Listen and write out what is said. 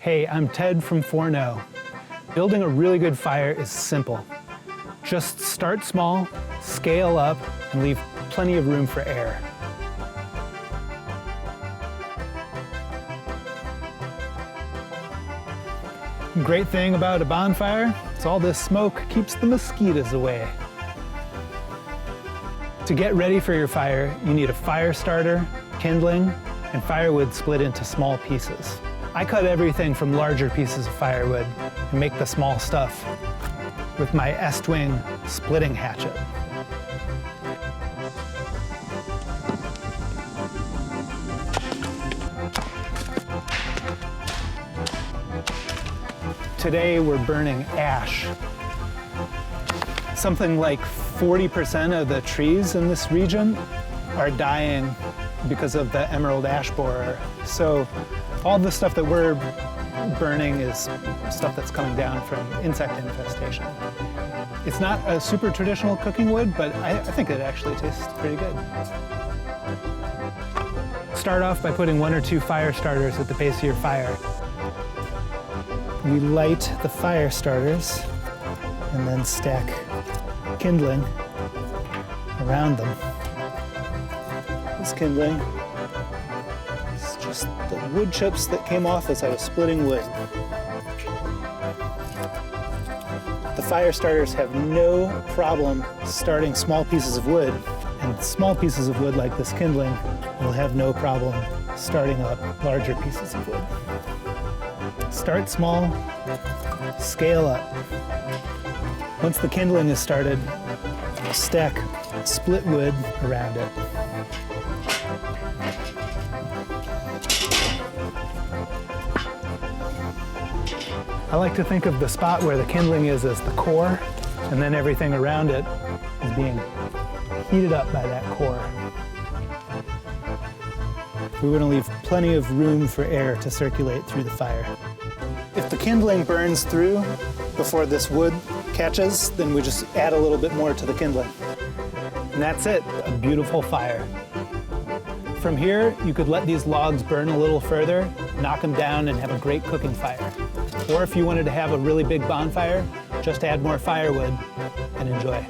Hey, I'm Ted from Fourneau. Building a really good fire is simple. Just start small, scale up, and leave plenty of room for air. Great thing about a bonfire is all this smoke keeps the mosquitoes away. To get ready for your fire, you need a fire starter, kindling, and firewood split into small pieces. I cut everything from larger pieces of firewood and make the small stuff with my S-twing splitting hatchet. Today we're burning ash. Something like 40% of the trees in this region are dying because of the emerald ash borer. So all the stuff that we're burning is stuff that's coming down from insect infestation. It's not a super traditional cooking wood, but I think it actually tastes pretty good. Start off by putting 1 or 2 fire starters at the base of your fire. We light the fire starters and then stack kindling around them. This kindling is just the wood chips that came off as I was splitting wood. The fire starters have no problem starting small pieces of wood, and small pieces of wood like this kindling will have no problem starting up larger pieces of wood. Start small, scale up. Once the kindling is started, stack split wood around it. I like to think of the spot where the kindling is as the core, and then everything around it is being heated up by that core. We want to leave plenty of room for air to circulate through the fire. If the kindling burns through before this wood catches, then we just add a little bit more to the kindling. And that's it, a beautiful fire. From here, you could let these logs burn a little further, knock them down, and have a great cooking fire. Or if you wanted to have a really big bonfire, just add more firewood and enjoy.